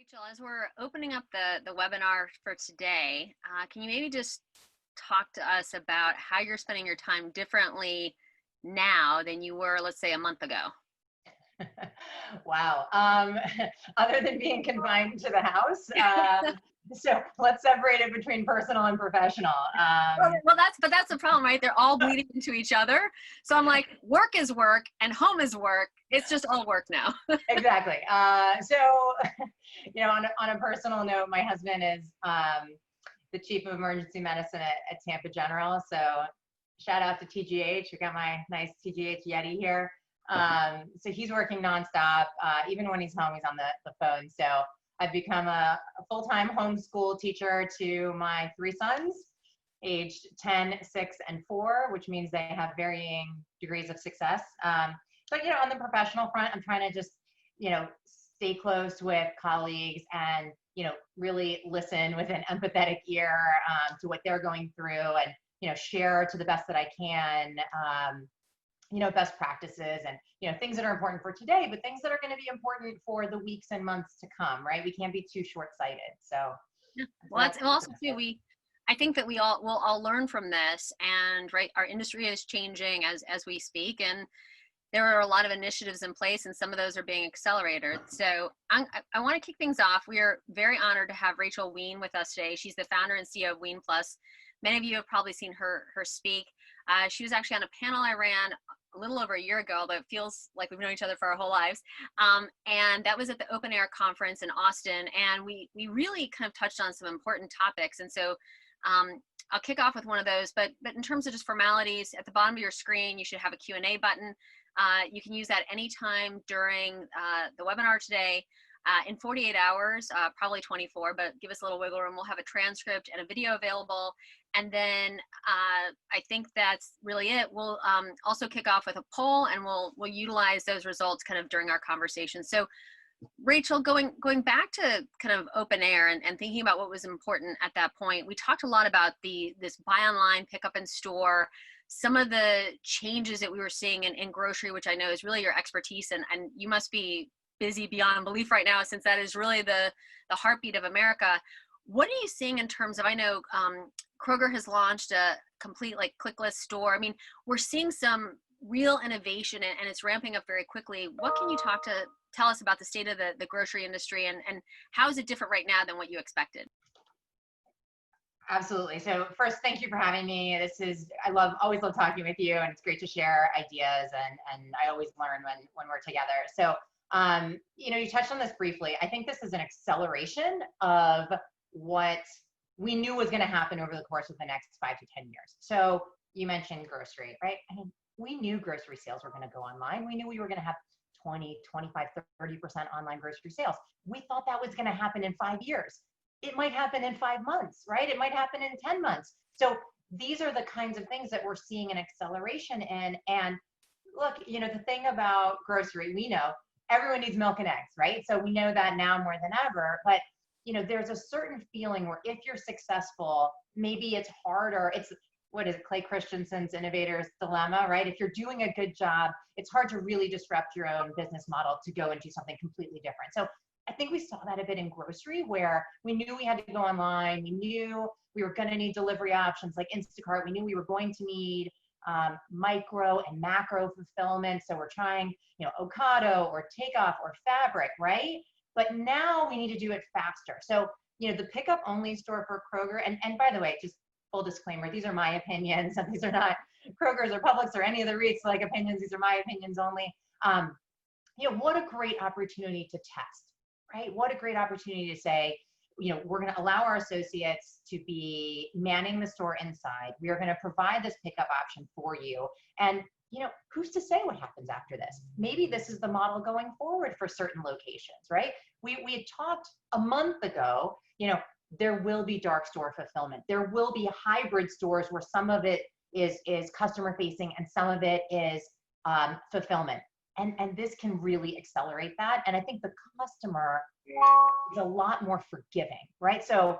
Rachel, as we're opening up the webinar for today, can you maybe just talk to us about how you're spending your time differently now than you were, let's say, a month ago? Wow. Other than being confined to the house, so let's separate it between personal and professional. Well, that's the problem, right? They're all bleeding into each other. So I'm like, work is work and home is work. It's just all work now. Exactly. So, on a personal note, my husband is the chief of emergency medicine at Tampa General. So shout out to TGH. We got my nice TGH Yeti here. So he's working nonstop. Even when he's home, he's on the phone. So I've become a full-time homeschool teacher to my three sons, aged 10, 6, and 4, which means they have varying degrees of success. But, on the professional front, I'm trying to just, stay close with colleagues and, really listen with an empathetic ear to what they're going through and, share to the best that I can, best practices and, things that are important for today, but things that are going to be important for the weeks and months to come, right? We can't be too short-sighted. So, yeah. Well, that's also too, I think that we'll all learn from this, and right, our industry is changing as we speak, and there are a lot of initiatives in place, and some of those are being accelerated. So I want to kick things off. We are very honored to have Rachel Wein with us today. She's the founder and CEO of WeinPlus. Many of you have probably seen her speak. She was actually on a panel I ran a little over a year ago, although it feels like we've known each other for our whole lives. And that was at the Open Air Conference in Austin. And we really kind of touched on some important topics. And so I'll kick off with one of those, but in terms of just formalities, at the bottom of your screen, you should have a Q&A button. You can use that anytime during the webinar today. In 48 hours, probably 24, but give us a little wiggle room. We'll have a transcript and a video available. And then I think that's really it. We'll also kick off with a poll, and we'll utilize those results kind of during our conversation. So Rachel, going back to kind of open air and thinking about what was important at that point, we talked a lot about this buy online, pick up in store, some of the changes that we were seeing in grocery, which I know is really your expertise, and you must be busy beyond belief right now, since that is really the heartbeat of America. What are you seeing in terms of, I know Kroger has launched a complete clickless store. I mean, we're seeing some real innovation, and it's ramping up very quickly. What can you tell us about the state of the grocery industry, and how is it different right now than what you expected? Absolutely. So first, thank you for having me. Always love talking with you, and it's great to share ideas, and I always learn when we're together. So, you touched on this briefly. I think this is an acceleration of what we knew was going to happen over the course of the next 5 to 10 years. So you mentioned grocery, right? I mean, we knew grocery sales were going to go online. We knew we were going to have 20, 25, 30% online grocery sales. We thought that was going to happen in 5 years. It might happen in 5 months, right? It might happen in 10 months. So these are the kinds of things that we're seeing an acceleration in. And look, the thing about grocery, we know everyone needs milk and eggs, right? So we know that now more than ever. But there's a certain feeling where if you're successful, maybe it's harder. It's, what is it, Clay Christensen's Innovators dilemma, right? If you're doing a good job, it's hard to really disrupt your own business model to go and do something completely different. So I think we saw that a bit in grocery, where we knew we had to go online. We knew we were going to need delivery options like Instacart. We knew we were going to need micro and macro fulfillment. So we're trying, Ocado or Takeout or Fabric, right? But now we need to do it faster. So, the pickup only store for Kroger, and by the way, just full disclaimer, these are my opinions, and these are not Kroger's or Publix or any of the REITs opinions. These are my opinions only. What a great opportunity to test, right? What a great opportunity to say, we're going to allow our associates to be manning the store inside. We are going to provide this pickup option for you. And, who's to say what happens after this? Maybe this is the model going forward for certain locations, right? We had talked a month ago, there will be dark store fulfillment. There will be hybrid stores where some of it is customer facing and some of it is fulfillment. And this can really accelerate that. And I think the customer is a lot more forgiving, right? So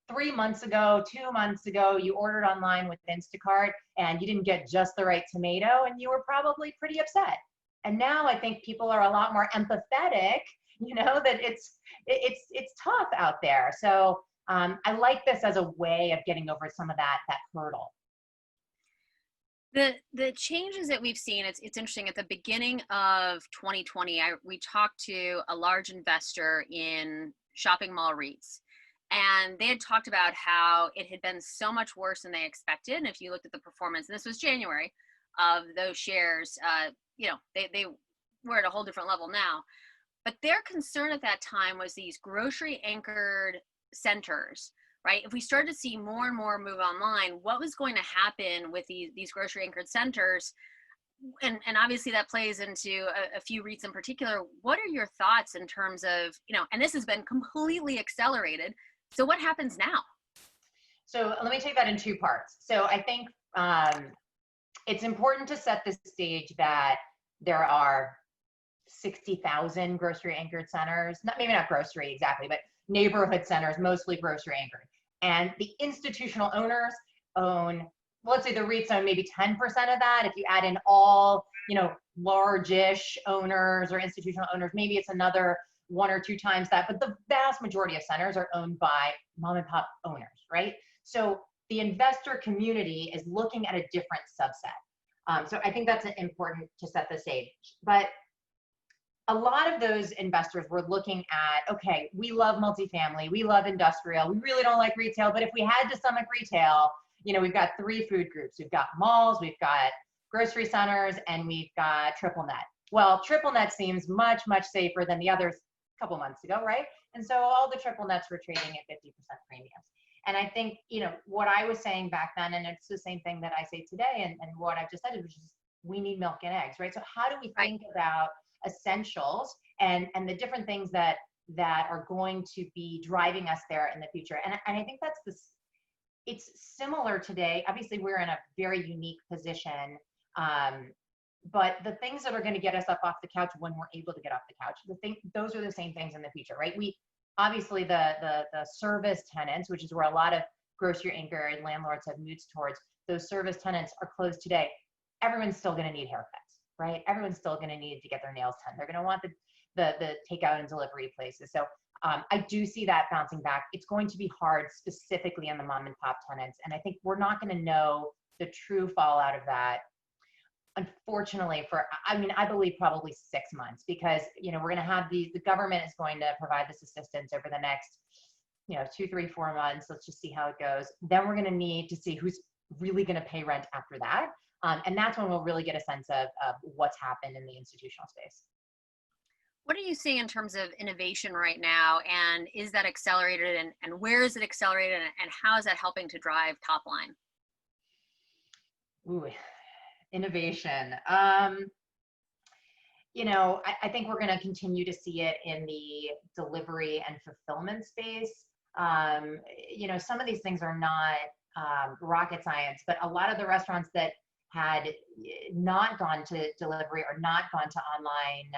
3 months ago, 2 months ago, you ordered online with Instacart and you didn't get just the right tomato, and you were probably pretty upset. And now I think people are a lot more empathetic that it's tough out there. So I like this as a way of getting over some of that hurdle. The changes that we've seen, it's interesting. At the beginning of 2020, we talked to a large investor in shopping mall REITs, and they had talked about how it had been so much worse than they expected. And if you looked at the performance, and this was January, of those shares, they were at a whole different level now. But their concern at that time was these grocery anchored centers, right? If we started to see more and more move online, what was going to happen with these grocery anchored centers? And obviously that plays into a few REITs in particular. What are your thoughts in terms of, and this has been completely accelerated. So what happens now? So let me take that in two parts. So I think it's important to set the stage that there are 60,000 grocery anchored centers, maybe not grocery exactly, but neighborhood centers, mostly grocery anchored. And the institutional owners own, let's say the REITs own maybe 10% of that. If you add in all, large-ish owners or institutional owners, maybe it's another 1 or 2 times that, but the vast majority of centers are owned by mom and pop owners, right? So the investor community is looking at a different subset. So I think that's important to set the stage. But a lot of those investors were looking at, okay, we love multifamily, we love industrial, we really don't like retail, but if we had to stomach retail, we've got 3 food groups. We've got malls, we've got grocery centers, and we've got triple net. Well, triple net seems much, much safer than the others a couple months ago, right? And so all the triple nets were trading at 50% premiums. And I think, what I was saying back then, and it's the same thing that I say today, and what I've just said, which is we need milk and eggs, right? So how do we think about essentials and the different things that are going to be driving us there in the future? And I think it's similar today. Obviously, we're in a very unique position, but the things that are going to get us up off the couch when we're able to get off the couch, those are the same things in the future, right? We obviously the service tenants, which is where a lot of grocery anchor and landlords have moved towards. Those service tenants are closed today. Everyone's still going to need haircuts, right? Everyone's still going to need to get their nails done. They're going to want the takeout and delivery places. So I do see that bouncing back. It's going to be hard, specifically on the mom and pop tenants. And I think we're not going to know the true fallout of that, unfortunately, I believe probably 6 months, because, we're going to have the government is going to provide this assistance over the next, 2, 3, 4 months. Let's just see how it goes. Then we're going to need to see who's really going to pay rent after that. And that's when we'll really get a sense of what's happened in the institutional space. What are you seeing in terms of innovation right now? And is that accelerated, and where is it accelerated, and how is that helping to drive top line? Ooh, innovation. I think we're going to continue to see it in the delivery and fulfillment space. Some of these things are not rocket science, but a lot of the restaurants that had not gone to delivery or not gone to online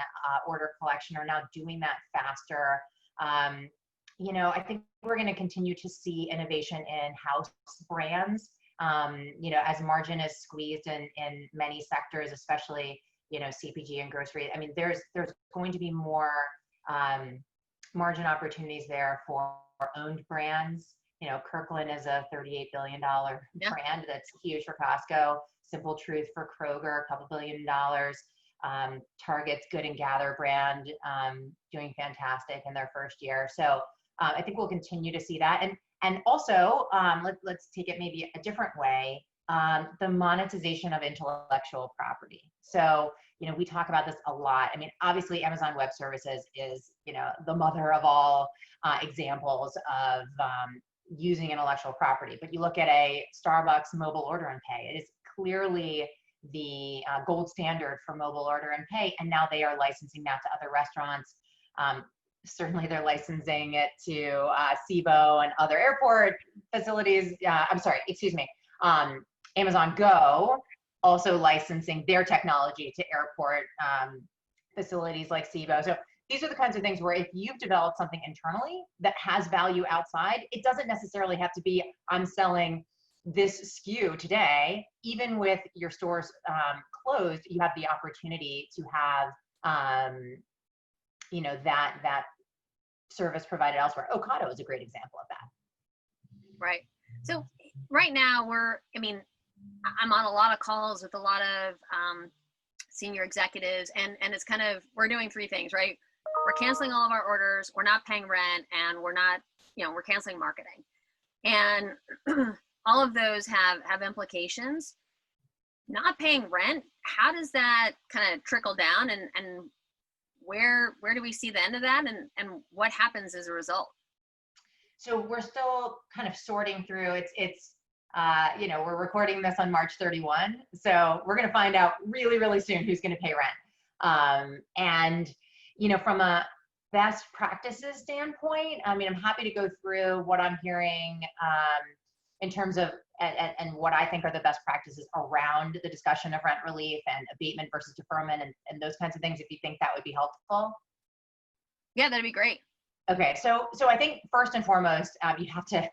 order collection are now doing that faster. I think we're going to continue to see innovation in house brands. As margin is squeezed in many sectors, especially, CPG and grocery. I mean, there's going to be more margin opportunities there for owned brands. Kirkland is a $38 billion brand that's huge for Costco. Simple Truth for Kroger, a couple $2 billion. Target's Good and Gather brand doing fantastic in their first year. So I think we'll continue to see that. And also, let's take it maybe a different way, the monetization of intellectual property. So, we talk about this a lot. I mean, obviously, Amazon Web Services is, the mother of all examples of using intellectual property. But you look at a Starbucks mobile order and pay, it is clearly the gold standard for mobile order and pay. And now they are licensing that to other restaurants. Certainly they're licensing it to SIBO and other airport facilities. Amazon Go also licensing their technology to airport facilities like SIBO. So these are the kinds of things where if you've developed something internally that has value outside, it doesn't necessarily have to be, I'm selling this SKU today. Even with your stores closed, you have the opportunity to have that service provided elsewhere. Ocado is a great example of that. Right. So right now I'm on a lot of calls with a lot of senior executives, and it's kind of, we're doing three things, right? We're canceling all of our orders, we're not paying rent, and we're canceling marketing. And all of those have implications. Not paying rent, how does that kind of trickle down, and where do we see the end of that, and what happens as a result? So we're still kind of sorting through. We're recording this on March 31, so we're going to find out really, really soon who's going to pay rent. And from a best practices standpoint, I'm happy to go through what I'm hearing in terms of and what I think are the best practices around the discussion of rent relief and abatement versus deferment and those kinds of things, if you think that would be helpful. Yeah, that'd be great. Okay, so I think first and foremost, you have to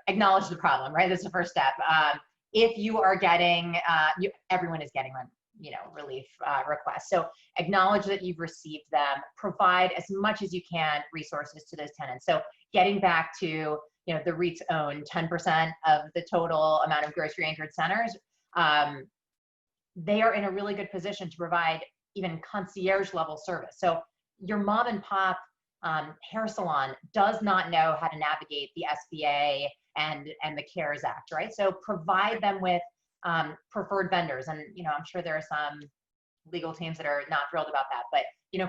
acknowledge the problem, right? That's the first step. If you are getting, everyone is getting rent relief requests. So acknowledge that you've received them, provide as much as you can resources to those tenants. So getting back to, the REITs own 10% of the total amount of grocery anchored centers. They are in a really good position to provide even concierge level service. So your mom and pop hair salon does not know how to navigate the SBA and the CARES Act, right? So provide them with preferred vendors. And, I'm sure there are some legal teams that are not thrilled about that, but,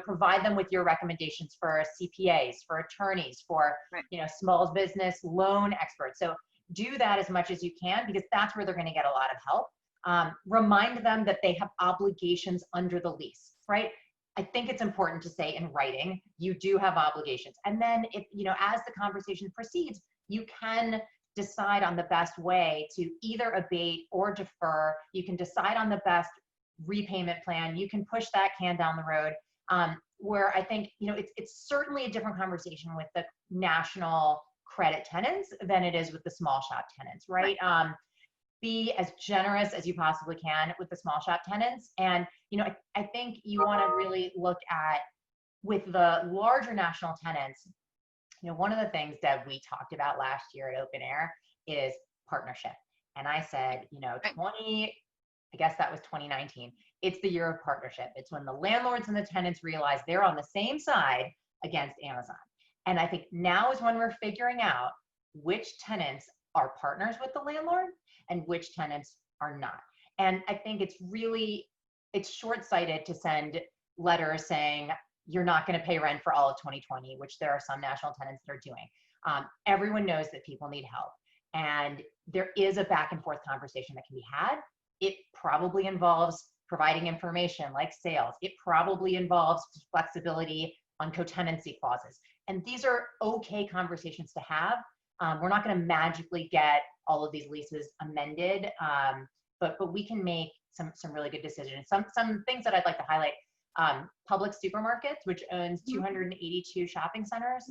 provide them with your recommendations for CPAs, for attorneys, for, right. Small business loan experts. So do that as much as you can, because that's where they're going to get a lot of help. Remind them that they have obligations under the lease, right? I think it's important to say in writing, you do have obligations. And then if, as the conversation proceeds, you can decide on the best way to either abate or defer. You can decide on the best repayment plan. You can push that can down the road. Where I think, it's certainly a different conversation with the national credit tenants than it is with the small shop tenants, right? Be as generous as you possibly can with the small shop tenants. And, I think you want to really look at, with the larger national tenants, one of the things, Deb, we talked about last year at Open Air is partnership. And I said, I guess that was 2019. It's the year of partnership. It's when the landlords and the tenants realize they're on the same side against Amazon. And I think now is when we're figuring out which tenants are partners with the landlord and which tenants are not. And I think it's short-sighted to send letters saying you're not going to pay rent for all of 2020, which there are some national tenants that are doing. Everyone knows that people need help. And there is a back and forth conversation that can be had. It probably involves providing information like sales. It probably involves flexibility on co-tenancy clauses. And these are okay conversations to have. We're not going to magically get all of these leases amended, but we can make some really good decisions. Some things that I'd like to highlight. Publix supermarkets, which owns 282 shopping centers,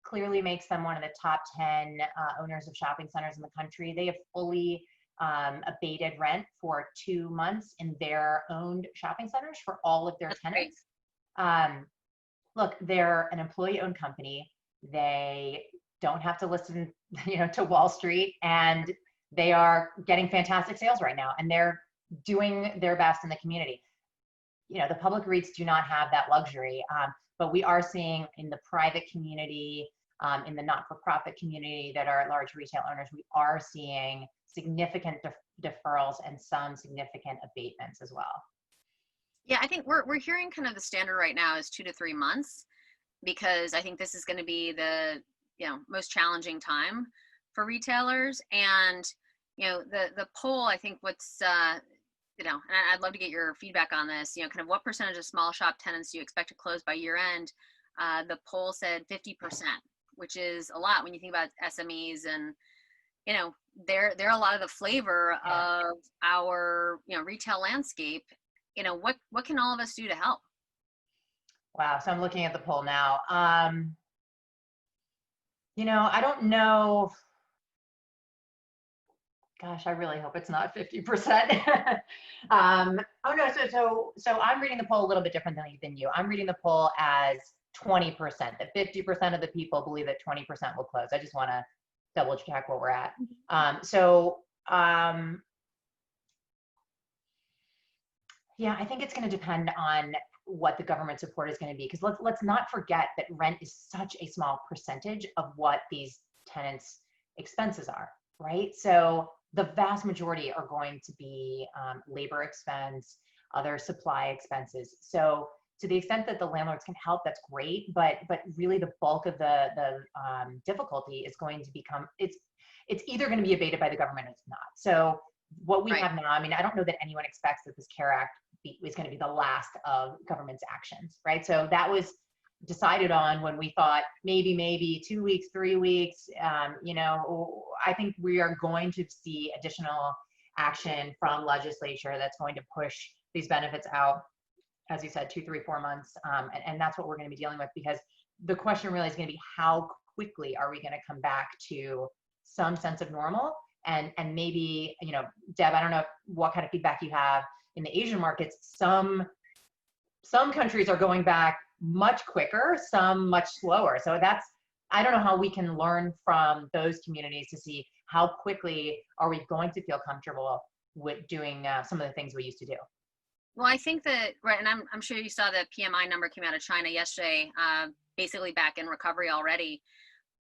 clearly makes them one of the top 10 owners of shopping centers in the country. They have fully abated rent for 2 months in their owned shopping centers for all of their tenants. Look, they're an employee-owned company. They don't have to listen, to Wall Street, and they are getting fantastic sales right now, and they're doing their best in the community. The public REITs do not have that luxury, but we are seeing in the private community, in the not-for-profit community that are large retail owners, we are seeing significant deferrals and some significant abatements as well. Yeah, I think we're hearing kind of the standard right now is 2 to 3 months, because I think this is going to be the most challenging time for retailers. And the poll, I think what's and I'd love to get your feedback on this, kind of what percentage of small shop tenants do you expect to close by year end? The poll said 50%, which is a lot when you think about SMEs, and they're a lot of the flavor of our retail landscape. What can all of us do to help? Wow. So I'm looking at the poll now. I don't know. Gosh, I really hope it's not 50%. Oh no, so I'm reading the poll a little bit different than you. I'm reading the poll as 20%, that 50% of the people believe that 20% will close. I just want to double check where we're at. Yeah, I think it's going to depend on what the government support is going to be, because let's not forget that rent is such a small percentage of what these tenants' expenses are, right? So the vast majority are going to be labor expense, other supply expenses. So to the extent that the landlords can help, that's great. But really, the bulk of the difficulty is going to become it's either going to be abated by the government or it's not. So what we have now, I mean, I don't know that anyone expects that this CARE Act is going to be the last of government's actions, right? So that was decided on when we thought maybe 2 weeks, 3 weeks. I think we are going to see additional action from legislature that's going to push these benefits out, as you said, 2, 3, 4 months. And that's what we're going to be dealing with, because the question really is going to be how quickly are we going to come back to some sense of normal? And maybe, Deb, I don't know what kind of feedback you have in the Asian markets. Some countries are going back much quicker, some much slower. So I don't know how we can learn from those communities to see how quickly are we going to feel comfortable with doing some of the things we used to do. Well, I think that, right, and I'm sure you saw the PMI number came out of China yesterday, basically back in recovery already.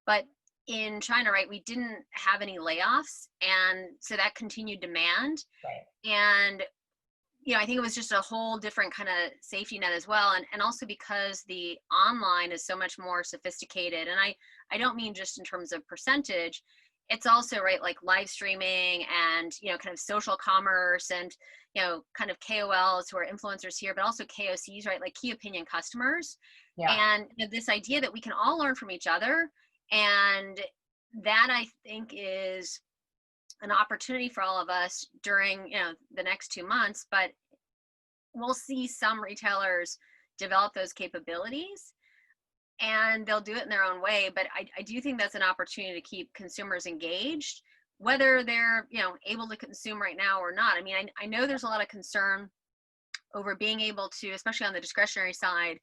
But in China, right, we didn't have any layoffs, and so that continued demand. Right. And I think it was just a whole different kind of safety net as well. And also because the online is so much more sophisticated, and I don't mean just in terms of percentage, it's also, right, like live streaming and, kind of social commerce and, kind of KOLs who are influencers here, but also KOCs, right, like key opinion customers. Yeah. And this idea that we can all learn from each other. And that, I think, is an opportunity for all of us during, the next 2 months. But we'll see some retailers develop those capabilities, and they'll do it in their own way. But I do think that's an opportunity to keep consumers engaged, whether they're, able to consume right now or not. I mean, I know there's a lot of concern over being able to, especially on the discretionary side,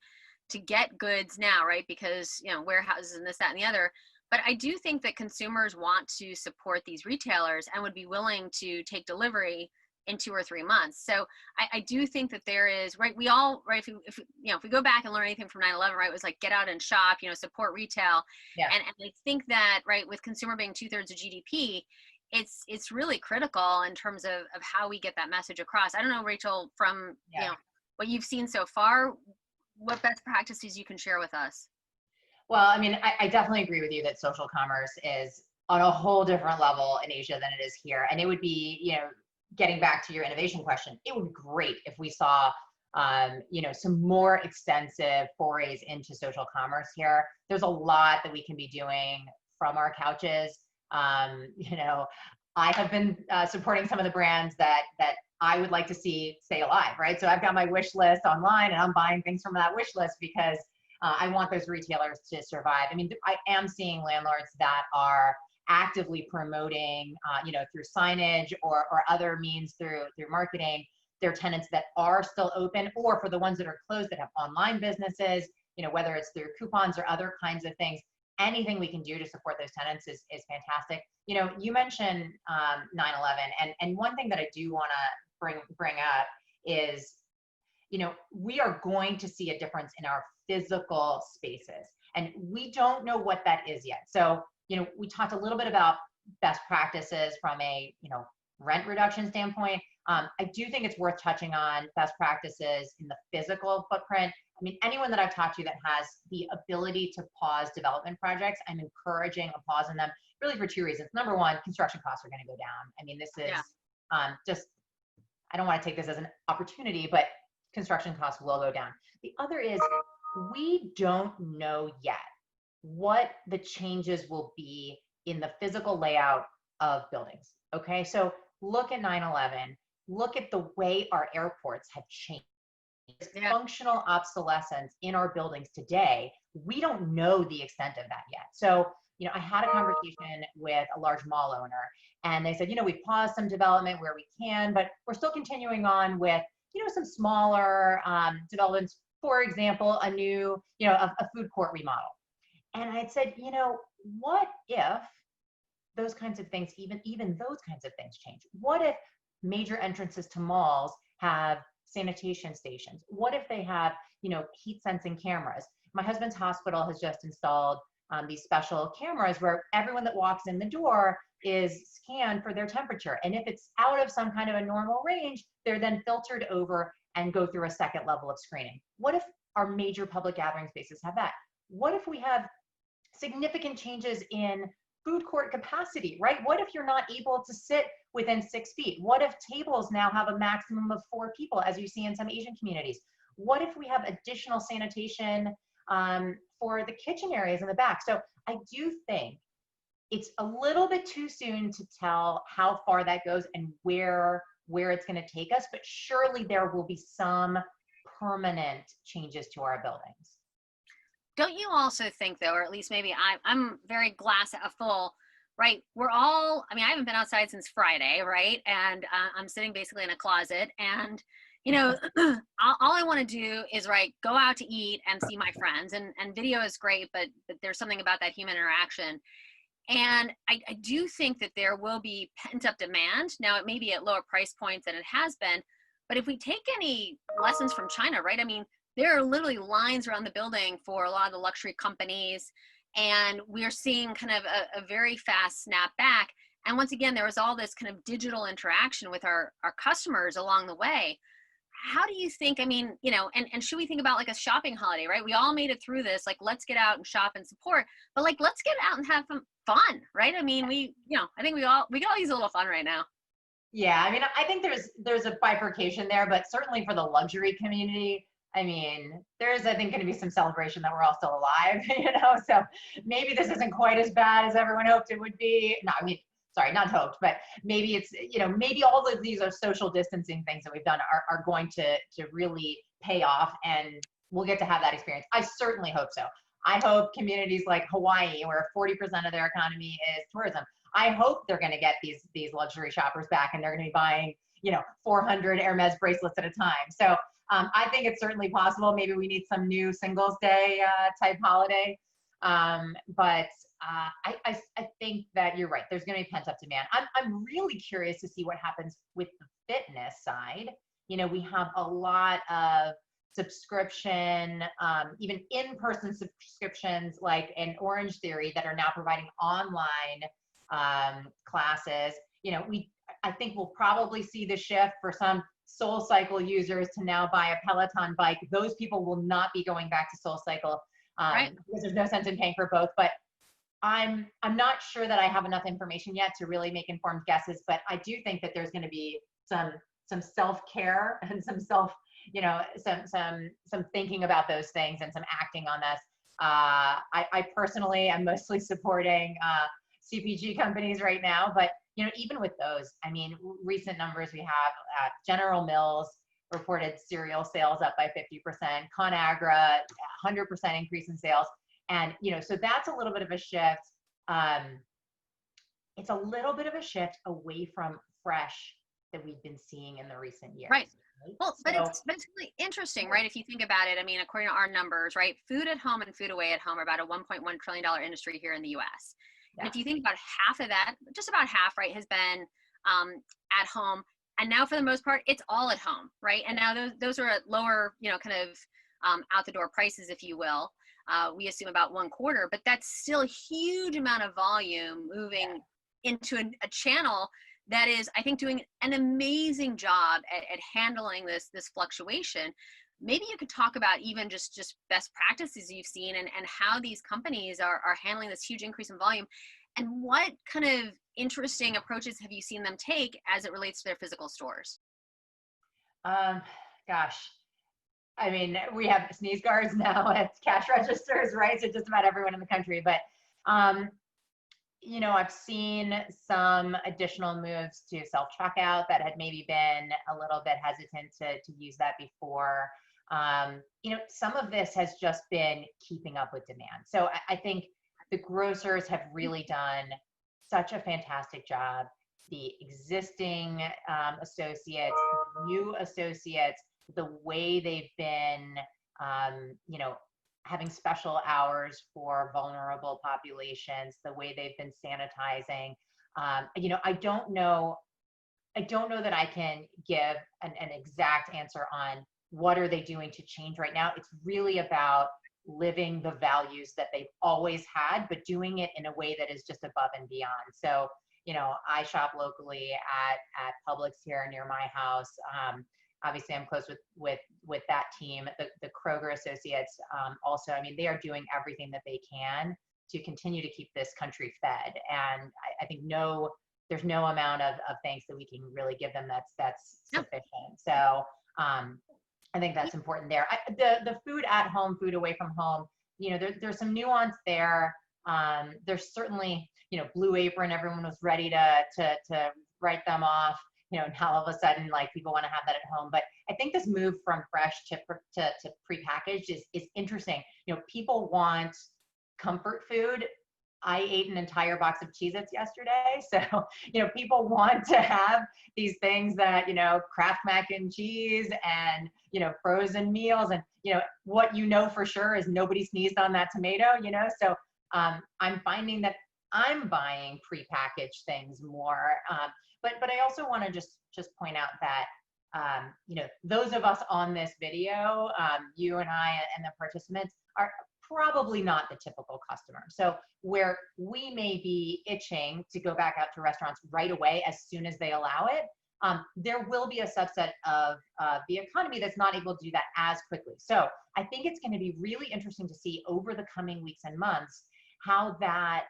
to get goods now, right? Because, warehouses and this, that, and the other. But I do think that consumers want to support these retailers and would be willing to take delivery in 2 or 3 months. So I do think that there is, right, we all, right, if we go back and learn anything from 9/11, right, it was like, get out and shop, support retail. Yeah. And I think that, right, with consumer being 2/3 of GDP, it's really critical in terms of how we get that message across. I don't know, Rachel, from, what you've seen so far, what best practices you can share with us? Well, I mean, I definitely agree with you that social commerce is on a whole different level in Asia than it is here. And it would be, getting back to your innovation question, it would be great if we saw, some more extensive forays into social commerce here. There's a lot that we can be doing from our couches. I have been supporting some of the brands that I would like to see stay alive, right? So I've got my wish list online, and I'm buying things from that wish list because I want those retailers to survive. I mean, I am seeing landlords that are actively promoting, through signage or other means through marketing, their tenants that are still open, or for the ones that are closed that have online businesses, whether it's through coupons or other kinds of things. Anything we can do to support those tenants is fantastic. You mentioned 9/11, and one thing that I do want to bring up is, we are going to see a difference in our physical spaces, and we don't know what that is yet. So, we talked a little bit about best practices from a, rent reduction standpoint. I do think it's worth touching on best practices in the physical footprint. I mean, anyone that I've talked to that has the ability to pause development projects, I'm encouraging a pause in them, really for 2 reasons. Number one, construction costs are going to go down. I mean, this is just, I don't want to take this as an opportunity, but construction costs will go down. The other is, we don't know yet what the changes will be in the physical layout of buildings. Okay, so look at 9/11, look at the way our airports have changed. Functional obsolescence in our buildings today, we don't know the extent of that yet. So, I had a conversation with a large mall owner, and they said, we've paused some development where we can, but we're still continuing on with, some smaller developments for example, a new, a food court remodel. And I said, what if those kinds of things, even those kinds of things change? What if major entrances to malls have sanitation stations? What if they have, heat sensing cameras? My husband's hospital has just installed these special cameras where everyone that walks in the door is scanned for their temperature. And if it's out of some kind of a normal range, they're then filtered over and go through a second level of screening. What if our major public gathering spaces have that? What if we have significant changes in food court capacity, right? What if you're not able to sit within 6 feet? What if tables now have a maximum of 4 people, as you see in some Asian communities? What if we have additional sanitation for the kitchen areas in the back? So I do think it's a little bit too soon to tell how far that goes and where it's going to take us, but surely there will be some permanent changes to our buildings. Don't you also think, though, or at least maybe I'm very glass full, right? We're all, I haven't been outside since Friday, right? And I'm sitting basically in a closet, and all I want to do is go out to eat and see my friends, and video is great, but there's something about that human interaction. And I do think that there will be pent up demand. Now, it may be at lower price points than it has been, but if we take any lessons from China, right? There are literally lines around the building for a lot of the luxury companies, and we're seeing kind of a very fast snap back. And once again, there was all this kind of digital interaction with our customers along the way. How do you think, and should we think about like a shopping holiday, right? We all made it through this, let's get out and shop and support, but let's get out and have some fun, right? I think we could all use a little fun right now. Yeah, I think there's a bifurcation there, but certainly for the luxury community, there's, I think, going to be some celebration that we're all still alive, so maybe this isn't quite as bad as everyone hoped it would be. No, sorry, not hoped, but maybe it's, maybe all of these are social distancing things that we've done are going to really pay off, and we'll get to have that experience. I certainly hope so. I hope communities like Hawaii, where 40% of their economy is tourism, I hope they're going to get these luxury shoppers back, and they're going to be buying, 400 Hermes bracelets at a time. So I think it's certainly possible. Maybe we need some new Singles Day type holiday. But I think that you're right. There's going to be pent up demand. I'm really curious to see what happens with the fitness side. We have a lot of subscription, even in-person subscriptions like in Orange Theory that are now providing online classes. I think we'll probably see the shift for some SoulCycle users to now buy a Peloton bike. Those people will not be going back to SoulCycle right. because there's no sense in paying for both. But I'm not sure that I have enough information yet to really make informed guesses. But I do think that there's going to be some self-care and some some thinking about those things and some acting on this. I personally am mostly supporting CPG companies right now, but even with those, recent numbers we have, General Mills reported cereal sales up by 50%, ConAgra 100% increase in sales, and so that's a little bit of a shift. It's a little bit of a shift away from fresh that we've been seeing in the recent years. Right. Well, but it's really interesting, right? If you think about it, according to our numbers, right, food at home and food away at home are about a $1.1 trillion industry here in the U.S. And if you think about half of that, just about half, right, has been at home. And now for the most part, it's all at home, right? And now those are at lower, kind of out the door prices, if you will. We assume about 1/4, but that's still a huge amount of volume moving into a channel that is, I think, doing an amazing job at handling this fluctuation. Maybe you could talk about even just best practices you've seen and how these companies are handling this huge increase in volume, and what kind of interesting approaches have you seen them take as it relates to their physical stores? Gosh, we have sneeze guards now at cash registers, right? So just about everyone in the country, but I've seen some additional moves to self-checkout that had maybe been a little bit hesitant to use that before. Some of this has just been keeping up with demand. So I think the grocers have really done such a fantastic job. The existing associates, new associates, the way they've been you know, having special hours for vulnerable populations, the way they've been sanitizing. You know, I don't know that I can give an exact answer on what are they doing to change right now. It's really about living the values that they've always had, but doing it in a way that is just above and beyond. So, you know, I shop locally at Publix here near my house. Obviously, I'm close with that team. The Kroger associates also. I mean, they are doing everything that they can to continue to keep this country fed. And I think there's no amount of thanks that we can really give them that's sufficient. So I think that's important there. The food at home, food away from home, you know, there's some nuance there. There's certainly, you know, Blue Apron, everyone was ready to write them off. You know, now all of a sudden, like, people want to have that at home. But I think this move from fresh to prepackaged is interesting. You know, people want comfort food. I ate an entire box of Cheez-Its yesterday. So, you know, people want to have these things that, you know, Kraft mac and cheese and, you know, frozen meals. And, you know, what you know for sure is nobody sneezed on that tomato, you know. So I'm finding that I'm buying prepackaged things more. But I also want to just point out that, you know, those of us on this video, you and I and the participants, are probably not the typical customer. So where we may be itching to go back out to restaurants right away as soon as they allow it, there will be a subset of the economy that's not able to do that as quickly. So I think it's going to be really interesting to see over the coming weeks and months how that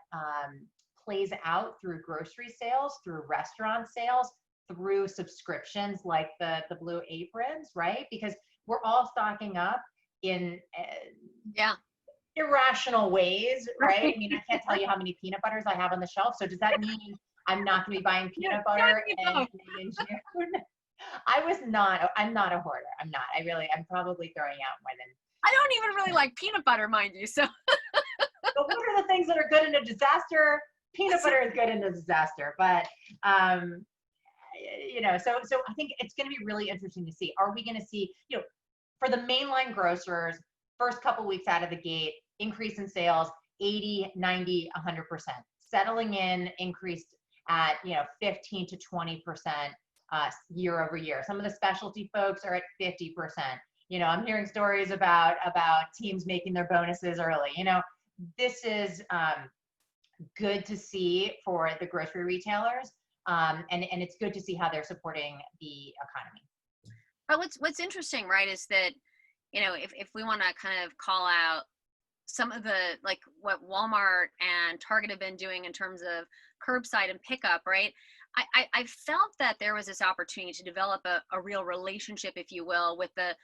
plays out through grocery sales, through restaurant sales, through subscriptions like the Blue Aprons, right? Because we're all stocking up in irrational ways, right? I mean, I can't tell you how many peanut butters I have on the shelf. So does that mean I'm not going to be buying peanut butter in June? I'm not a hoarder. I'm not. I'm probably throwing out more than. I don't even really like peanut butter, mind you. So. But what are the things that are good in a disaster? Peanut butter is good in a disaster. But, you know, so I think it's going to be really interesting to see. Are we going to see, you know, for the mainline grocers, first couple weeks out of the gate, increase in sales, 80, 90, 100%. Settling in, increased at, you know, 15 to 20% year over year. Some of the specialty folks are at 50%. You know, I'm hearing stories about teams making their bonuses early. You know, this is good to see for the grocery retailers, and it's good to see how they're supporting the economy. But what's interesting, right, is that, you know, if we want to kind of call out some of the, like, what Walmart and Target have been doing in terms of curbside and pickup, right? I felt that there was this opportunity to develop a real relationship, if you will, with the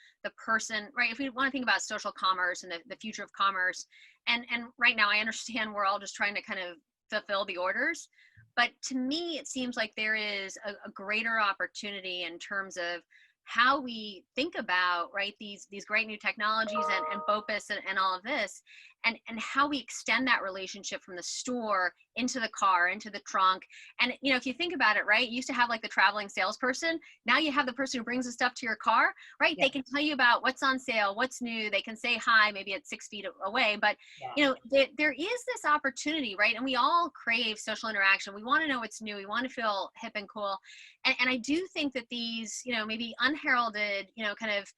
person, right? If we want to think about social commerce and the future of commerce, and right now I understand we're all just trying to kind of fulfill the orders, but to me it seems like there is a greater opportunity in terms of how we think about, right, these great new technologies and BOPUS and all of this, and how we extend that relationship from the store into the car, into the trunk. And, you know, if you think about it, right, you used to have like the traveling salesperson. Now you have the person who brings the stuff to your car, right? Yeah. They can tell you about what's on sale, what's new. They can say hi, maybe at 6 feet away, but you know, there is this opportunity, right? And we all crave social interaction. We want to know what's new. We want to feel hip and cool. And I do think that these, you know, maybe unheralded, you know, kind of,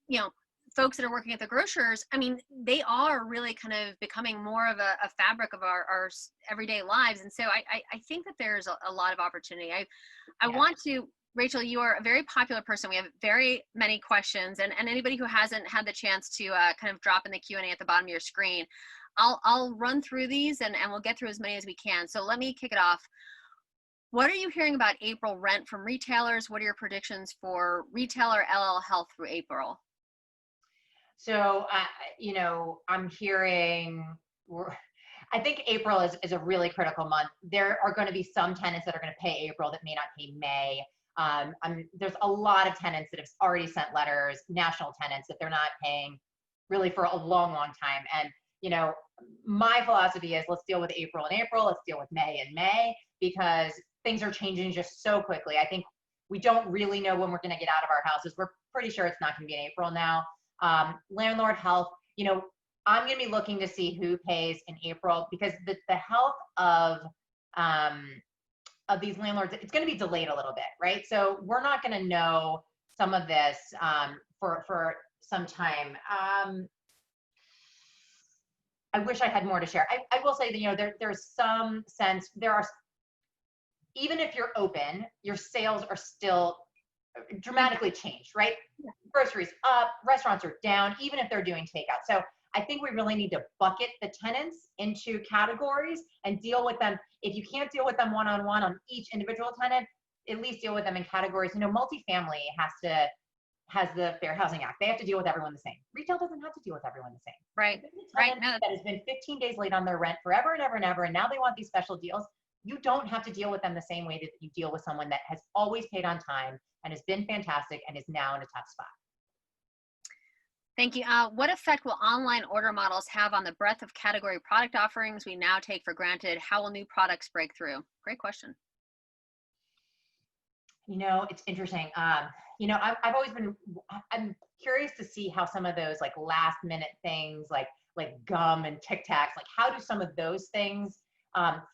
you know, folks that are working at the grocers, I mean, they are really kind of becoming more of a fabric of our everyday lives. And so I think that there's a lot of opportunity. I want to, Rachel, you are a very popular person. We have very many questions, and anybody who hasn't had the chance to kind of drop in the Q&A at the bottom of your screen, I'll run through these and we'll get through as many as we can. So let me kick it off. What are you hearing about April rent from retailers? What are your predictions for retailer LL Health through April? So, you know, I'm hearing, I think April is a really critical month. There are going to be some tenants that are going to pay April that may not pay May. There's a lot of tenants that have already sent letters, national tenants, that they're not paying really for a long, long time. And, you know, my philosophy is let's deal with April in April, let's deal with May in May, because things are changing just so quickly. I think we don't really know when we're going to get out of our houses. We're pretty sure it's not going to be in April now. Landlord health, I'm going to be looking to see who pays in April, because the health of these landlords, it's going to be delayed a little bit, right? So we're not going to know some of this for some time. I wish I had more to share. I will say that, there's some sense, even if you're open, your sales are still dramatically changed, right? Yeah. Groceries up, restaurants are down, even if they're doing takeout. So I think we really need to bucket the tenants into categories and deal with them. If you can't deal with them one-on-one on each individual tenant, at least deal with them in categories. Multifamily has the Fair Housing Act. They have to deal with everyone the same. Retail doesn't have to deal with everyone the same. Right. Right. That has been 15 days late on their rent forever and ever and ever, and now they want these special deals. You don't have to deal with them the same way that you deal with someone that has always paid on time and has been fantastic and is now in a tough spot. Thank you. What effect will online order models have on the breadth of category product offerings we now take for granted? How will new products break through? Great question. It's interesting. I've always I'm curious to see how some of those like last minute things like gum and Tic Tacs, like how do some of those things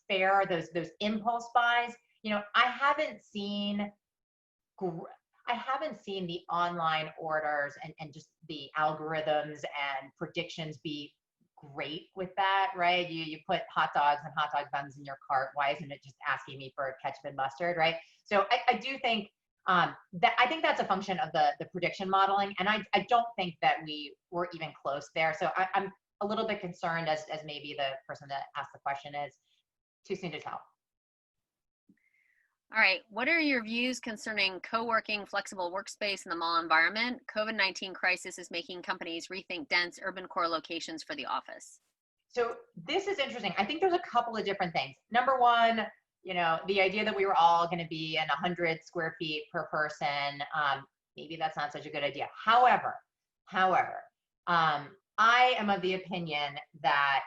fare, those impulse buys? I haven't seen the online orders and just the algorithms and predictions be great with that, right? You put hot dogs and hot dog buns in your cart. Why isn't it just asking me for ketchup and mustard, right? So I do think that I think that's a function of the prediction modeling, and I don't think that we were even close there. So I'm a little bit concerned, as maybe the person that asked the question is. Too soon to tell. All right. What are your views concerning co-working, flexible workspace in the mall environment? COVID-19 crisis is making companies rethink dense urban core locations for the office. So this is interesting. I think there's a couple of different things. Number one, the idea that we were all going to be in 100 square feet per person, maybe that's not such a good idea. However, I am of the opinion that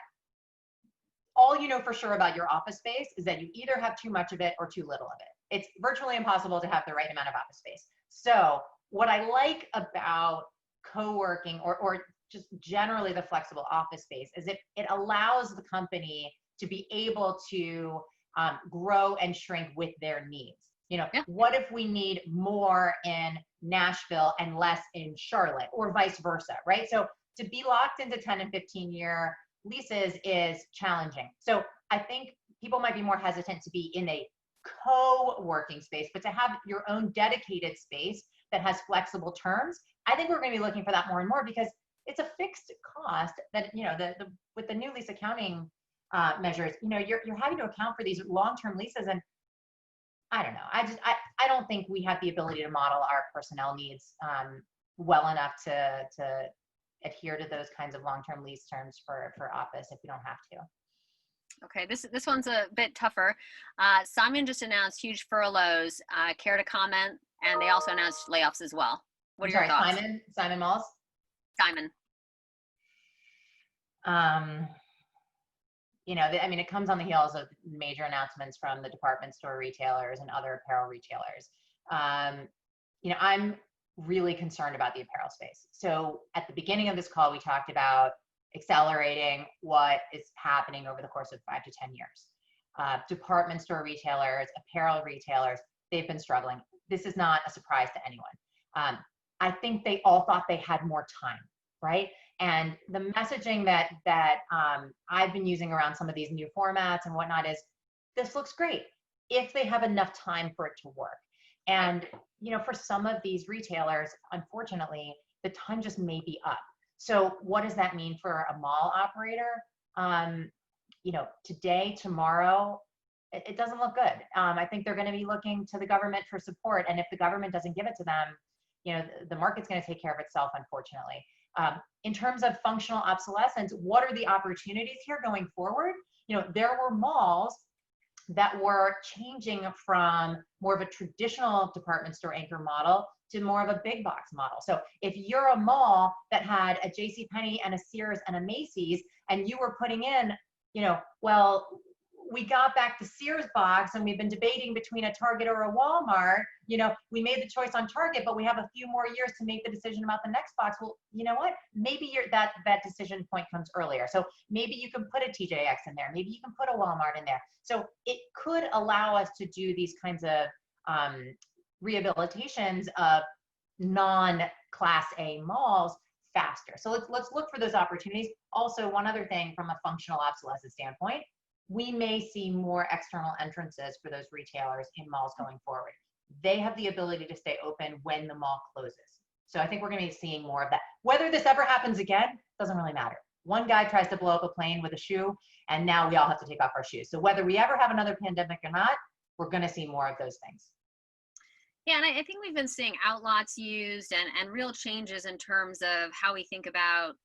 all you know for sure about your office space is that you either have too much of it or too little of it. It's virtually impossible to have the right amount of office space. So what I like about co-working or just generally the flexible office space is it allows the company to be able to grow and shrink with their needs. What if we need more in Nashville and less in Charlotte, or vice versa, right? So to be locked into 10 and 15-year leases is challenging. So I think people might be more hesitant to be in a co-working space, but to have your own dedicated space that has flexible terms, I think we're going to be looking for that more and more, because it's a fixed cost that, with the new lease accounting measures, you're having to account for these long-term leases. And I don't know, I don't think we have the ability to model our personnel needs well enough to adhere to those kinds of long-term lease terms for office if we don't have to. Okay, this one's a bit tougher. Simon just announced huge furloughs. Care to comment? And they also announced layoffs as well. What are your thoughts? Simon Malls? Simon. It comes on the heels of major announcements from the department store retailers and other apparel retailers. I'm really concerned about the apparel space. So at the beginning of this call, we talked about accelerating what is happening over the course of 5 to 10 years. Department store retailers, apparel retailers, they've been struggling. This is not a surprise to anyone. I think they all thought they had more time, right? And the messaging that I've been using around some of these new formats and whatnot is, this looks great if they have enough time for it to work. And, for some of these retailers, unfortunately, the time just may be up. So what does that mean for a mall operator? Today, tomorrow, it doesn't look good. I think they're going to be looking to the government for support. And if the government doesn't give it to them, the market's going to take care of itself, unfortunately. In terms of functional obsolescence, what are the opportunities here going forward? There were malls that were changing from more of a traditional department store anchor model to more of a big box model. So if you're a mall that had a JCPenney and a Sears and a Macy's, and you were putting in, we got back the Sears box and we've been debating between a Target or a Walmart. We made the choice on Target, but we have a few more years to make the decision about the next box. Well, you know what? Maybe that decision point comes earlier. So maybe you can put a TJX in there. Maybe you can put a Walmart in there. So it could allow us to do these kinds of rehabilitations of non-Class A malls faster. So let's look for those opportunities. Also, one other thing from a functional obsolescence standpoint, we may see more external entrances for those retailers in malls going forward. They have the ability to stay open when the mall closes. So I think we're going to be seeing more of that. Whether this ever happens again, doesn't really matter. One guy tries to blow up a plane with a shoe, and now we all have to take off our shoes. So whether we ever have another pandemic or not, we're going to see more of those things. Yeah, and I think we've been seeing outlots used and real changes in terms of how we think about,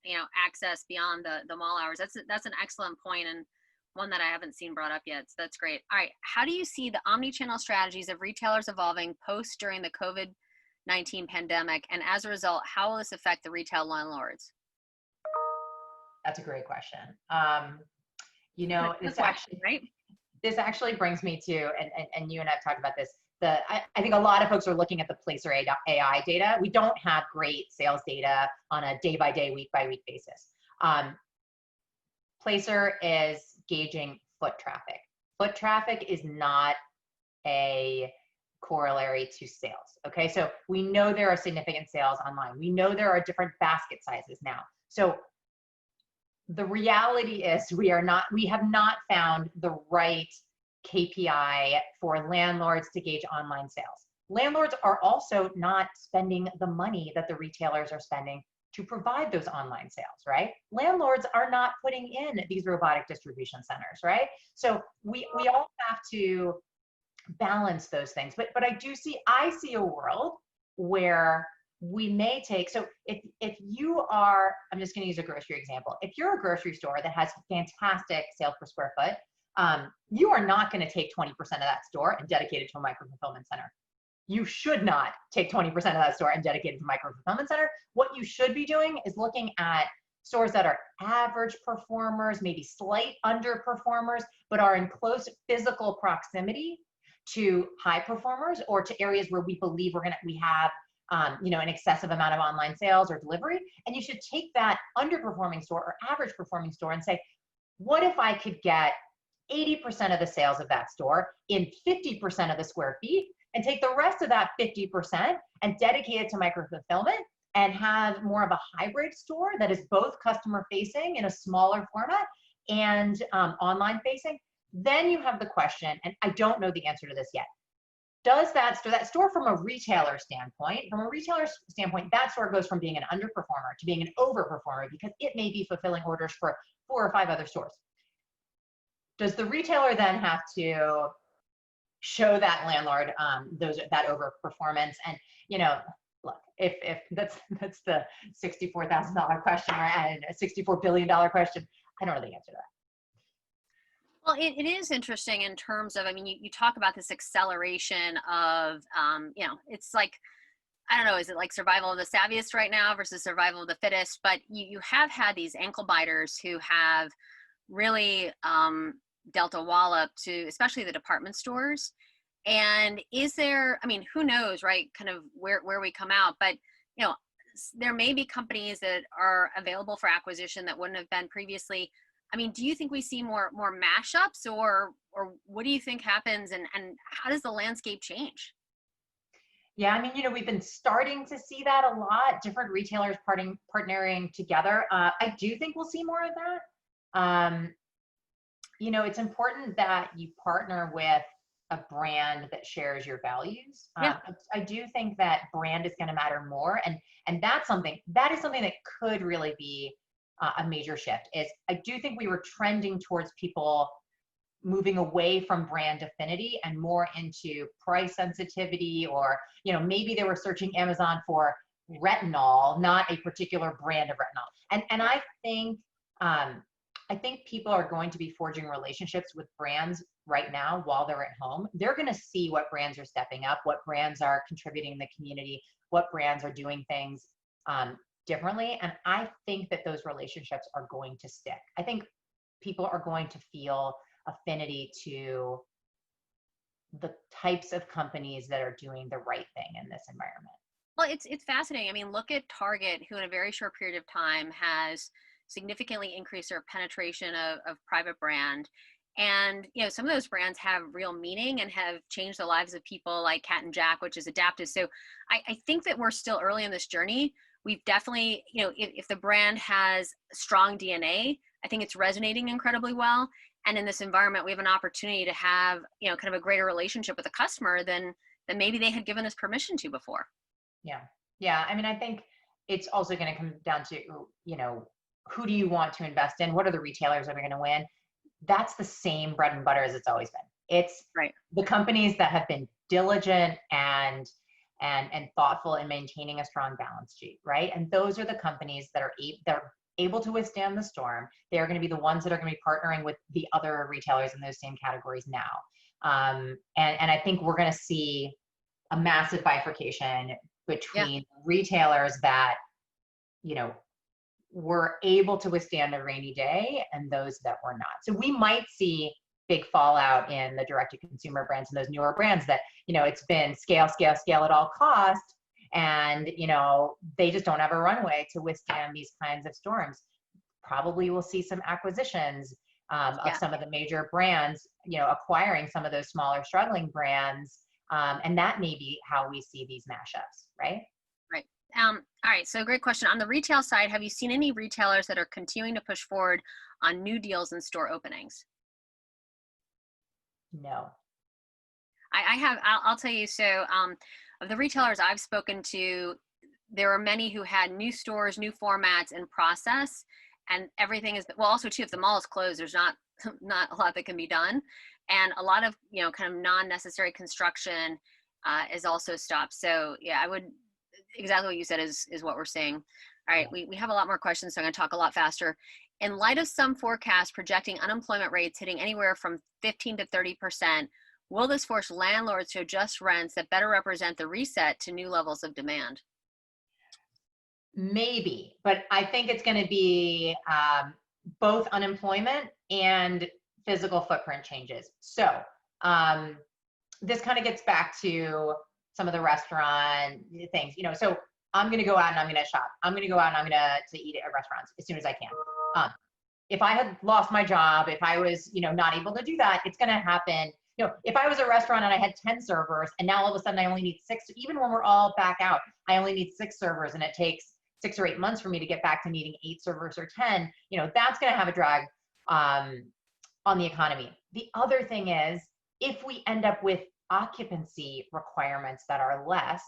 access beyond the mall hours. That's an excellent point, and one that I haven't seen brought up yet. So that's great. All right, how do you see the omni-channel strategies of retailers evolving during the COVID-19 pandemic? And as a result, how will this affect the retail landlords? That's a great question. This actually brings me to, and you and I've talked about this, I think a lot of folks are looking at the Placer AI data. We don't have great sales data on a day-by-day, week-by-week basis. Placer is gauging foot traffic. Foot traffic is not a corollary to sales, okay? So we know there are significant sales online. We know there are different basket sizes now. So the reality is we have not found the right KPI for landlords to gauge online sales. Landlords are also not spending the money that the retailers are spending to provide those online sales, right? Landlords are not putting in these robotic distribution centers, right? So we all have to balance those things. But I see a world where we may take, so if you are, I'm just going to use a grocery example. If you're a grocery store that has fantastic sales per square foot, you are not going to take 20% of that store and dedicate it to a micro-fulfillment center. You should not take 20% of that store and dedicate it to a micro-fulfillment center. What you should be doing is looking at stores that are average performers, maybe slight underperformers, but are in close physical proximity to high performers or to areas where we believe we have an excessive amount of online sales or delivery. And you should take that underperforming store or average performing store and say, what if I could get 80% of the sales of that store in 50% of the square feet and take the rest of that 50% and dedicate it to micro-fulfillment and have more of a hybrid store that is both customer facing in a smaller format and online facing? Then you have the question, and I don't know the answer to this yet. Does that store from a retailer standpoint, that store goes from being an underperformer to being an overperformer because it may be fulfilling orders for 4 or 5 other stores. Does the retailer then have to show that landlord that overperformance? And look, if that's the $64,000 question and a $64 billion question, I don't know the answer to that. Well, it is interesting in terms of, you talk about this acceleration of, it's like, I don't know, is it like survival of the savviest right now versus survival of the fittest? But you have had these ankle biters who have really dealt a wallop to, especially the department stores. And is there, who knows, right, kind of where we come out, but, there may be companies that are available for acquisition that wouldn't have been previously. Do you think we see more mashups or what do you think happens and how does the landscape change? Yeah, we've been starting to see that a lot, different retailers partnering together. I do think we'll see more of that. It's important that you partner with a brand that shares your values. Yeah. I do think that brand is going to matter more. And that is something that could really be a major shift. I do think we were trending towards people moving away from brand affinity and more into price sensitivity, or maybe they were searching Amazon for retinol, not a particular brand of retinol. And I think people are going to be forging relationships with brands right now while they're at home. They're going to see what brands are stepping up, what brands are contributing in the community, what brands are doing things differently. And I think that those relationships are going to stick. I think people are going to feel affinity to the types of companies that are doing the right thing in this environment. Well, it's fascinating. I mean, look at Target, who in a very short period of time has significantly increased their penetration of private brand. And, some of those brands have real meaning and have changed the lives of people, like Cat and Jack, which is adaptive. So I think that we're still early in this journey. We've definitely, if the brand has strong DNA, I think it's resonating incredibly well. And in this environment, we have an opportunity to have, kind of a greater relationship with the customer than maybe they had given us permission to before. Yeah. I mean, I think it's also going to come down to, who do you want to invest in? What are the retailers that are going to win? That's the same bread and butter as it's always been. It's right. The companies that have been diligent and thoughtful in maintaining a strong balance sheet, right? And those are the companies that are able to withstand the storm. They are going to be the ones that are going to be partnering with the other retailers in those same categories now. And I think we're going to see a massive bifurcation between retailers that, were able to withstand a rainy day and those that were not. So we might see big fallout in the direct-to-consumer brands and those newer brands that, it's been scale at all costs. And, they just don't have a runway to withstand these kinds of storms. Probably we'll see some acquisitions of some of the major brands, acquiring some of those smaller struggling brands. And that may be how we see these mashups, right? Right. All right. So great question. On the retail side, have you seen any retailers that are continuing to push forward on new deals and store openings? No. I have, I'll tell you. So of the retailers I've spoken to, there are many who had new stores, new formats in process, and everything is, well, also too, if the mall is closed, there's not a lot that can be done. And a lot of, kind of non-necessary construction is also stopped. So yeah, I would, exactly what you said is what we're seeing. All right, we have a lot more questions, so I'm going to talk a lot faster. In light of some forecasts projecting unemployment rates hitting anywhere from 15 to 30%, will this force landlords to adjust rents that better represent the reset to new levels of demand? Maybe, but I think it's going to be both unemployment and physical footprint changes. So this kind of gets back to some of the restaurant things, so I'm going to go out and I'm going to shop. I'm going to go out and I'm going to eat at restaurants as soon as I can. If I had lost my job, if I was, not able to do that, it's going to happen. If I was a restaurant and I had 10 servers and now all of a sudden I only need 6, even when we're all back out, I only need 6 servers and it takes 6 or 8 months for me to get back to needing 8 servers or 10, that's going to have a drag on the economy. The other thing is, if we end up with occupancy requirements that are less,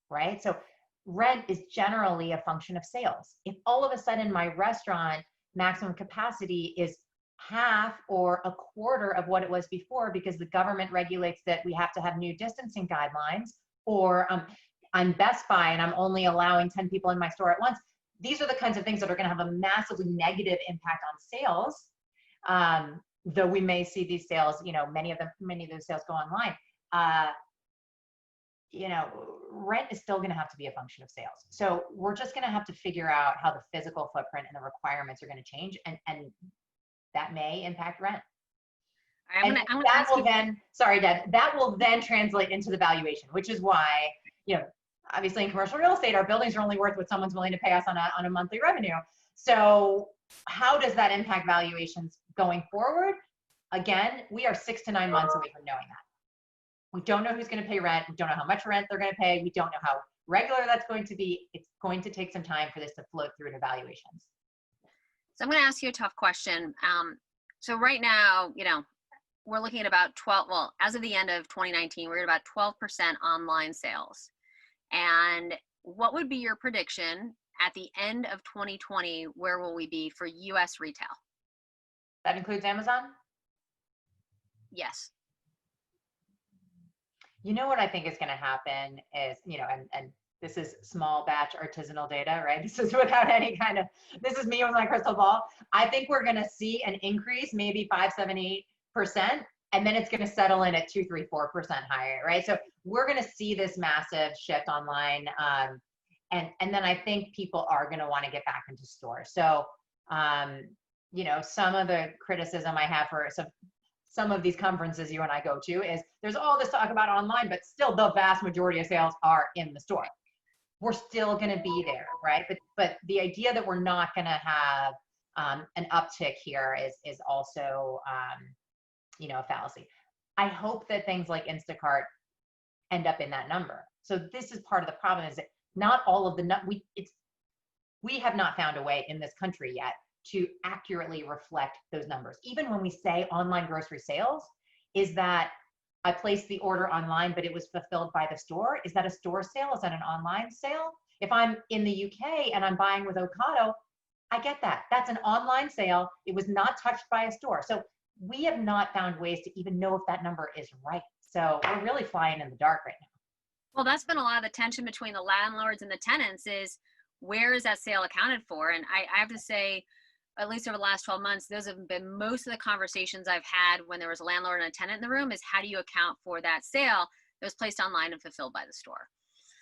right? So rent is generally a function of sales. If all of a sudden my restaurant maximum capacity is half or a quarter of what it was before because the government regulates that we have to have new distancing guidelines, or I'm Best Buy and I'm only allowing 10 people in my store at once, these are the kinds of things that are going to have a massively negative impact on sales. Though we may see these sales, many of those sales go online. Rent is still going to have to be a function of sales. So we're just going to have to figure out how the physical footprint and the requirements are going to change, and that may impact rent. I'm gonna sorry, Deb, that will then translate into the valuation, which is why, obviously in commercial real estate, our buildings are only worth what someone's willing to pay us on a monthly revenue. So how does that impact valuations going forward? Again, we are 6 to 9 months away from knowing that. We don't know who's going to pay rent. We don't know how much rent they're going to pay. We don't know how regular that's going to be. It's going to take some time for this to float through to valuations. So I'm going to ask you a tough question. So right now, we're looking at about 12, well, as of the end of 2019, we're at about 12% online sales. And what would be your prediction at the end of 2020? Where will we be for US retail? That includes Amazon? Yes. What I think is going to happen is, and this is small batch artisanal data, right? This is without any kind of, this is me with my crystal ball. I think we're going to see an increase, maybe 5, 7, 8%, and then it's going to settle in at 2, 3, 4% higher, right? So we're going to see this massive shift online. And then I think people are going to want to get back into stores. So, some of the criticism I have for some of these conferences you and I go to is there's all this talk about online, but still the vast majority of sales are in the store. We're still going to be there, right? But the idea that we're not going to have an uptick here is also a fallacy. I hope that things like Instacart end up in that number. So this is part of the problem, is that not all of we have not found a way in this country yet to accurately reflect those numbers. Even when we say online grocery sales, is that I placed the order online, but it was fulfilled by the store? Is that a store sale? Is that an online sale? If I'm in the UK and I'm buying with Ocado, I get that. That's an online sale. It was not touched by a store. So we have not found ways to even know if that number is right. So we're really flying in the dark right now. Well, that's been a lot of the tension between the landlords and the tenants, is where is that sale accounted for? And I have to say, at least over the last 12 months, those have been most of the conversations I've had when there was a landlord and a tenant in the room, is how do you account for that sale that was placed online and fulfilled by the store?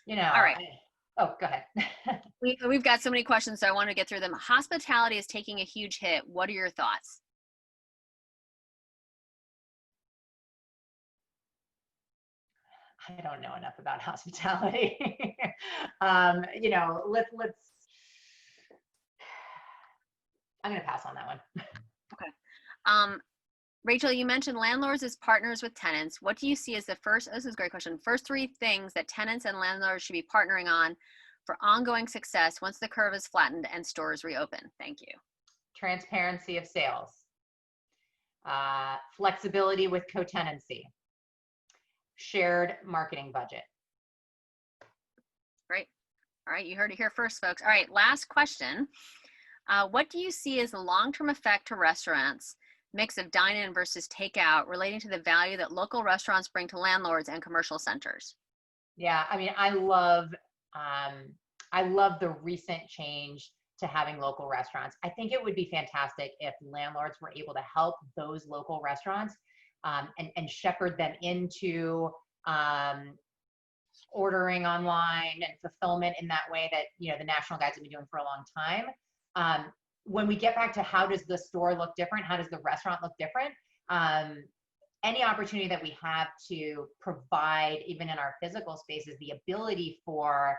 You know, all right. Go ahead. We've got so many questions, so I want to get through them. Hospitality is taking a huge hit. What are your thoughts? I don't know enough about hospitality. Let's. I'm going to pass on that one. Okay. Rachel, you mentioned landlords as partners with tenants. What do you see as this is a great question, first three things that tenants and landlords should be partnering on for ongoing success once the curve is flattened and stores reopen? Thank you. Transparency of sales. Flexibility with co-tenancy. Shared marketing budget. Great. All right, you heard it here first, folks. All right, last question. What do you see as the long-term effect to restaurants, mix of dine-in versus takeout, relating to the value that local restaurants bring to landlords and commercial centers? Yeah, I mean, I love the recent change to having local restaurants. I think it would be fantastic if landlords were able to help those local restaurants and shepherd them into ordering online and fulfillment in that way that the national guides have been doing for a long time. When we get back to how does the store look different, how does the restaurant look different, any opportunity that we have to provide, even in our physical spaces, the ability for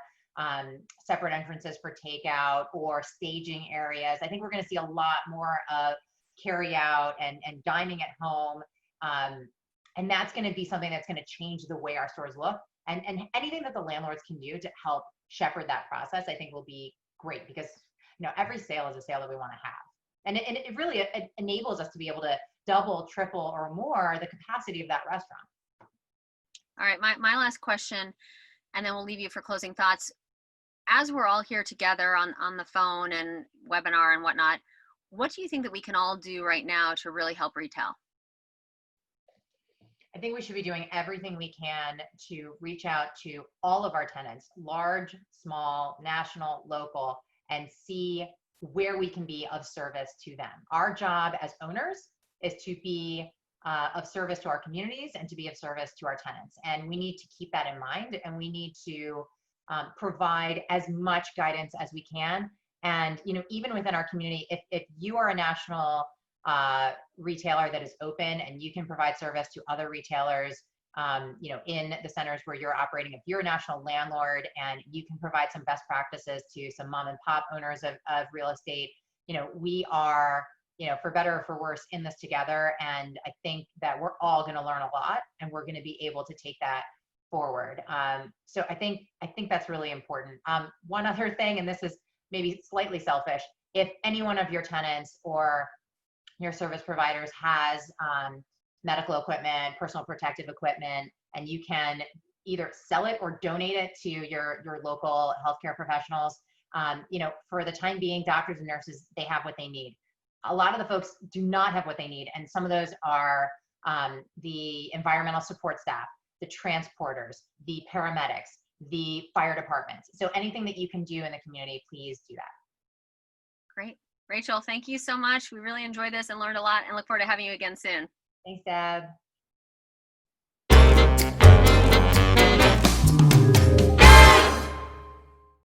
separate entrances for takeout or staging areas. I think we're going to see a lot more of carry out and dining at home. And that's going to be something that's going to change the way our stores look. And anything that the landlords can do to help shepherd that process, I think will be great, because every sale is a sale that we want to have. And it really enables us to be able to double, triple, or more the capacity of that restaurant. All right, my last question, and then we'll leave you for closing thoughts. As we're all here together on the phone and webinar and whatnot, what do you think that we can all do right now to really help retail? I think we should be doing everything we can to reach out to all of our tenants, large, small, national, local, and see where we can be of service to them. Our job as owners is to be of service to our communities and to be of service to our tenants. And we need to keep that in mind, and we need to provide as much guidance as we can. And even within our community, if you are a national retailer that is open and you can provide service to other retailers, in the centers where you're operating, if you're a national landlord and you can provide some best practices to some mom and pop owners of real estate, we are, for better or for worse, in this together. And I think that we're all going to learn a lot, and we're going to be able to take that forward. So I think that's really important. One other thing, and this is maybe slightly selfish, if any one of your tenants or your service providers has medical equipment, personal protective equipment, and you can either sell it or donate it to your local healthcare professionals, for the time being, doctors and nurses, they have what they need. A lot of the folks do not have what they need, and some of those are the environmental support staff, the transporters, the paramedics, the fire departments. So anything that you can do in the community, please do that. Great. Rachel, thank you so much. We really enjoyed this and learned a lot, and look forward to having you again soon. Thanks, Deb.